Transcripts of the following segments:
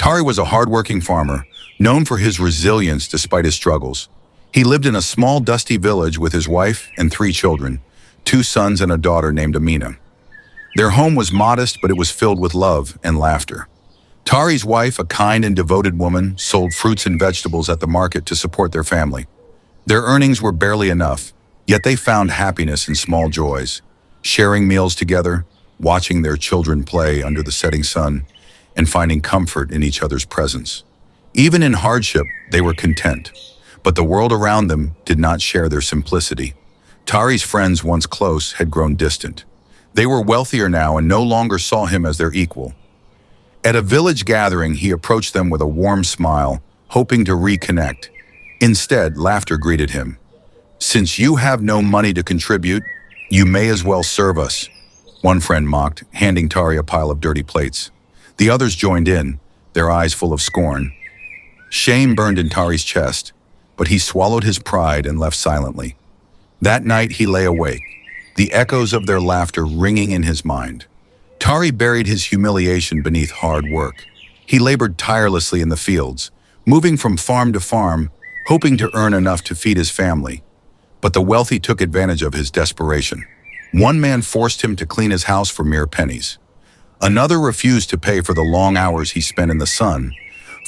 Tari was a hardworking farmer, known for his resilience despite his struggles. He lived in a small, dusty village with his wife and 3 children, 2 sons and a daughter named Amina. Their home was modest, but it was filled with love and laughter. Tari's wife, a kind and devoted woman, sold fruits and vegetables at the market to support their family. Their earnings were barely enough, yet they found happiness in small joys, sharing meals together, watching their children play under the setting sun, and finding comfort in each other's presence. Even in hardship, they were content, but the world around them did not share their simplicity. Tari's friends, once close, had grown distant. They were wealthier now and no longer saw him as their equal. At a village gathering, he approached them with a warm smile, hoping to reconnect. Instead, laughter greeted him. "Since you have no money to contribute, you may as well serve us," one friend mocked, handing Tari a pile of dirty plates. The others joined in, their eyes full of scorn. Shame burned in Tari's chest, but he swallowed his pride and left silently. That night he lay awake, the echoes of their laughter ringing in his mind. Tari buried his humiliation beneath hard work. He labored tirelessly in the fields, moving from farm to farm, hoping to earn enough to feed his family. But the wealthy took advantage of his desperation. One man forced him to clean his house for mere pennies. Another refused to pay for the long hours he spent in the sun,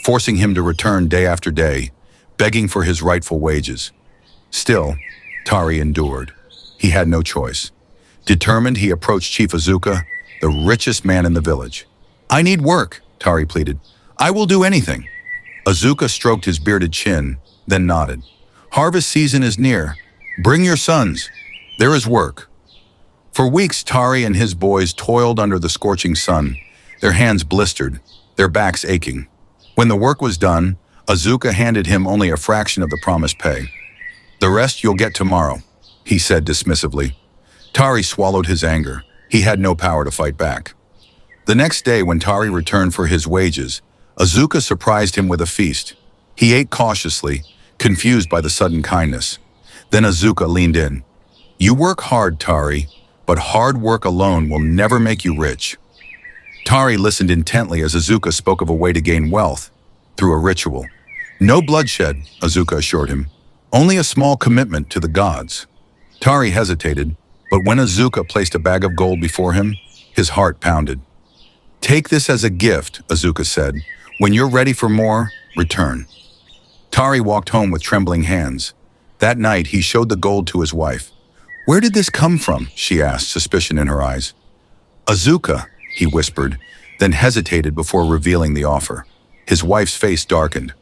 forcing him to return day after day, begging for his rightful wages. Still, Tari endured. He had no choice. Determined, he approached Chief Azuka, the richest man in the village. "I need work," Tari pleaded. "I will do anything." Azuka stroked his bearded chin, then nodded. "Harvest season is near. Bring your sons. There is work." For weeks, Tari and his boys toiled under the scorching sun, their hands blistered, their backs aching. When the work was done, Azuka handed him only a fraction of the promised pay. "The rest you'll get tomorrow," he said dismissively. Tari swallowed his anger. He had no power to fight back. The next day, when Tari returned for his wages, Azuka surprised him with a feast. He ate cautiously, confused by the sudden kindness. Then Azuka leaned in. "You work hard, Tari, but hard work alone will never make you rich." Tari listened intently as Azuka spoke of a way to gain wealth, through a ritual. "No bloodshed," Azuka assured him. "Only a small commitment to the gods." Tari hesitated, but when Azuka placed a bag of gold before him, his heart pounded. "Take this as a gift," Azuka said. "When you're ready for more, return." Tari walked home with trembling hands. That night, he showed the gold to his wife. "Where did this come from?" she asked, suspicion in her eyes. "Azuka," he whispered, then hesitated before revealing the offer. His wife's face darkened.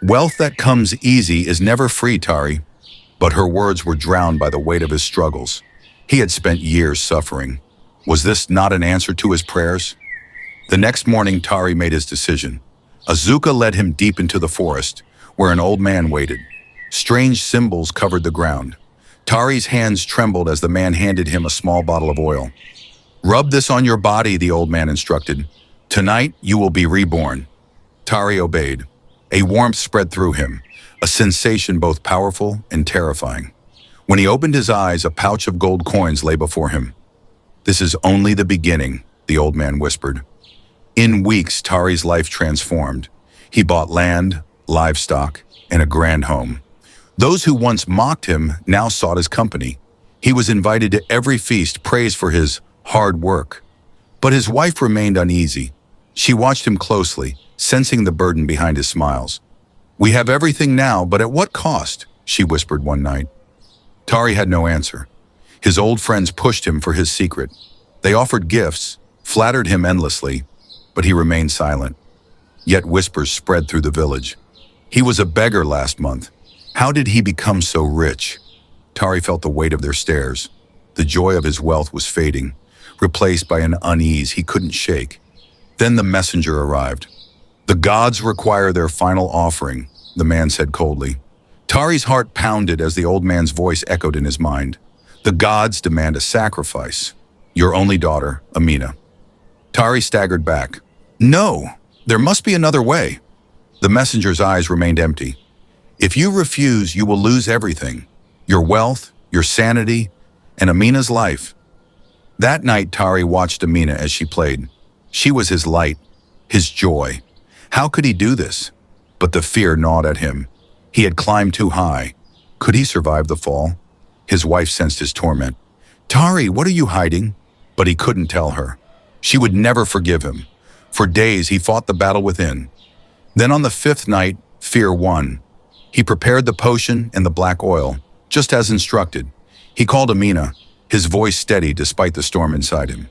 "Wealth that comes easy is never free, Tari." But her words were drowned by the weight of his struggles. He had spent years suffering. Was this not an answer to his prayers? The next morning, Tari made his decision. Azuka led him deep into the forest, where an old man waited. Strange symbols covered the ground. Tari's hands trembled as the man handed him a small bottle of oil. "Rub this on your body," the old man instructed. "Tonight, you will be reborn." Tari obeyed. A warmth spread through him, a sensation both powerful and terrifying. When he opened his eyes, a pouch of gold coins lay before him. "This is only the beginning," the old man whispered. In weeks, Tari's life transformed. He bought land, livestock, and a grand home. Those who once mocked him now sought his company. He was invited to every feast, praised for his hard work. But his wife remained uneasy. She watched him closely, sensing the burden behind his smiles. "We have everything now, but at what cost?" she whispered one night. Tari had no answer. His old friends pushed him for his secret. They offered gifts, flattered him endlessly, but he remained silent. Yet whispers spread through the village. He was a beggar last month. How did he become so rich? Tari felt the weight of their stares. The joy of his wealth was fading, replaced by an unease he couldn't shake. Then the messenger arrived. "The gods require their final offering," the man said coldly. Tari's heart pounded as the old man's voice echoed in his mind. "The gods demand a sacrifice. Your only daughter, Amina." Tari staggered back. "No, there must be another way." The messenger's eyes remained empty. "If you refuse, you will lose everything. Your wealth, your sanity, and Amina's life." That night, Tari watched Amina as she played. She was his light, his joy. How could he do this? But the fear gnawed at him. He had climbed too high. Could he survive the fall? His wife sensed his torment. "Tari, what are you hiding?" But he couldn't tell her. She would never forgive him. For days he fought the battle within. Then on the fifth night, fear won. He prepared the potion and the black oil, just as instructed. He called Amina, his voice steady despite the storm inside him.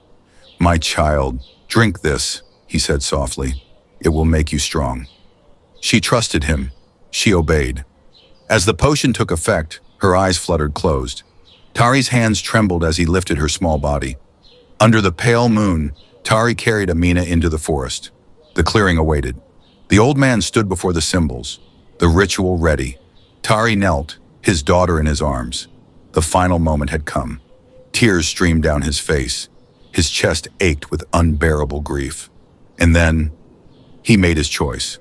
"My child, drink this," he said softly. "It will make you strong." She trusted him. She obeyed. As the potion took effect, her eyes fluttered closed. Tari's hands trembled as he lifted her small body. Under the pale moon, Tari carried Amina into the forest. The clearing awaited. The old man stood before the symbols, the ritual ready. Tari knelt, his daughter in his arms. The final moment had come. Tears streamed down his face. His chest ached with unbearable grief. And then, he made his choice.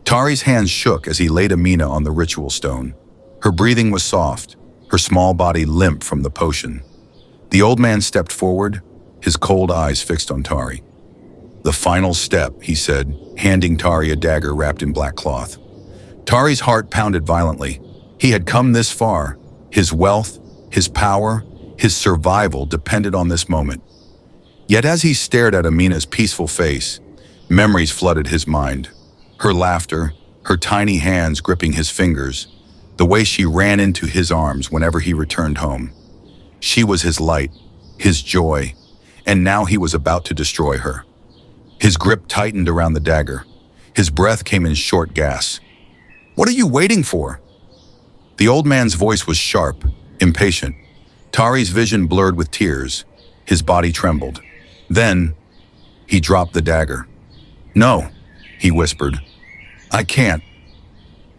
Tari's hands shook as he laid Amina on the ritual stone. Her breathing was soft, her small body limp from the potion. The old man stepped forward, his cold eyes fixed on Tari. "The final step," he said, handing Tari a dagger wrapped in black cloth. Tari's heart pounded violently. He had come this far. His wealth, his power, his survival depended on this moment. Yet as he stared at Amina's peaceful face, memories flooded his mind. Her laughter, her tiny hands gripping his fingers, the way she ran into his arms whenever he returned home. She was his light, his joy, and now he was about to destroy her. His grip tightened around the dagger. His breath came in short gasps. "What are you waiting for?" The old man's voice was sharp, impatient. Tari's vision blurred with tears. His body trembled. Then, he dropped the dagger. "No," he whispered. "I can't."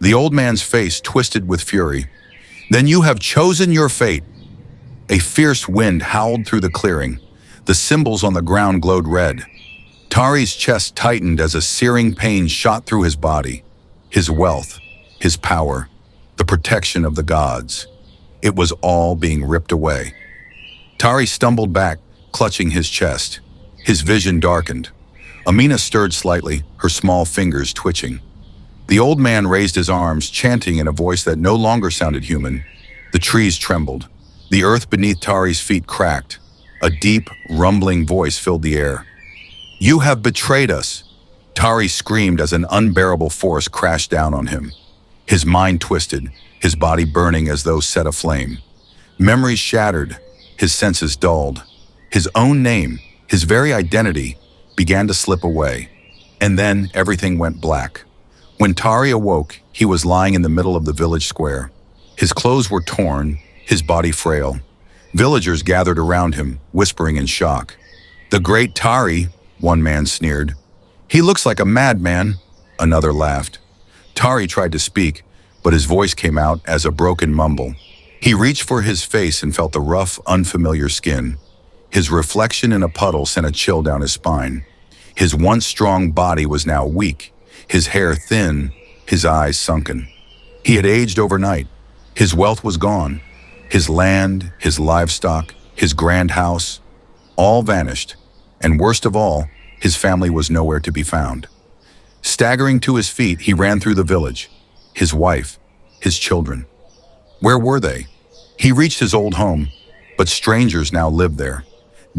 The old man's face twisted with fury. "Then you have chosen your fate." A fierce wind howled through the clearing. The symbols on the ground glowed red. Tari's chest tightened as a searing pain shot through his body. His wealth, his power, the protection of the gods. It was all being ripped away. Tari stumbled back, clutching his chest. His vision darkened. Amina stirred slightly, her small fingers twitching. The old man raised his arms, chanting in a voice that no longer sounded human. The trees trembled. The earth beneath Tari's feet cracked. A deep, rumbling voice filled the air. "You have betrayed us!" Tari screamed as an unbearable force crashed down on him. His mind twisted, his body burning as though set aflame. Memories shattered, his senses dulled. His own name, his very identity, began to slip away. And then everything went black. When Tari awoke, he was lying in the middle of the village square. His clothes were torn, his body frail. Villagers gathered around him, whispering in shock. "The great Tari," one man sneered. "He looks like a madman," another laughed. Tari tried to speak, but his voice came out as a broken mumble. He reached for his face and felt the rough, unfamiliar skin. His reflection in a puddle sent a chill down his spine. His once strong body was now weak, his hair thin, his eyes sunken. He had aged overnight. His wealth was gone. His land, his livestock, his grand house, all vanished. And worst of all, his family was nowhere to be found. Staggering to his feet, he ran through the village. His wife, his children. Where were they? He reached his old home, but strangers now lived there.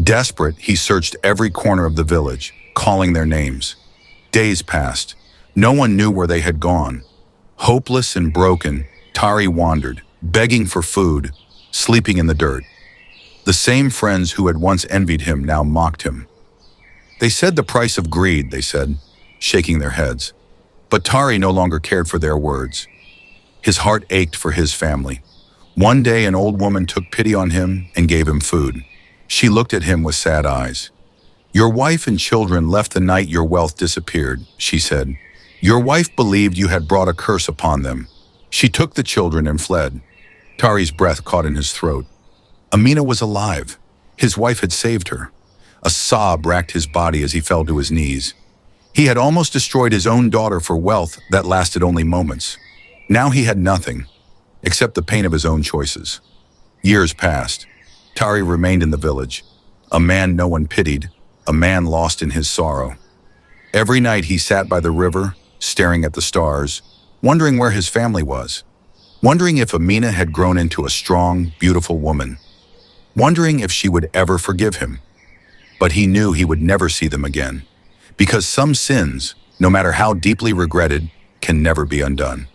Desperate, he searched every corner of the village, calling their names. Days passed. No one knew where they had gone. Hopeless and broken, Tari wandered, begging for food, sleeping in the dirt. The same friends who had once envied him now mocked him. They said the price of greed, they said, shaking their heads. But Tari no longer cared for their words. His heart ached for his family. One day an old woman took pity on him and gave him food. She looked at him with sad eyes. "Your wife and children left the night your wealth disappeared," she said. "Your wife believed you had brought a curse upon them. She took the children and fled." Tari's breath caught in his throat. Amina was alive. His wife had saved her. A sob racked his body as he fell to his knees. He had almost destroyed his own daughter for wealth that lasted only moments. Now he had nothing, except the pain of his own choices. Years passed. Tari remained in the village, a man no one pitied, a man lost in his sorrow. Every night he sat by the river, staring at the stars, wondering where his family was, wondering if Amina had grown into a strong, beautiful woman, wondering if she would ever forgive him. But he knew he would never see them again, because some sins, no matter how deeply regretted, can never be undone.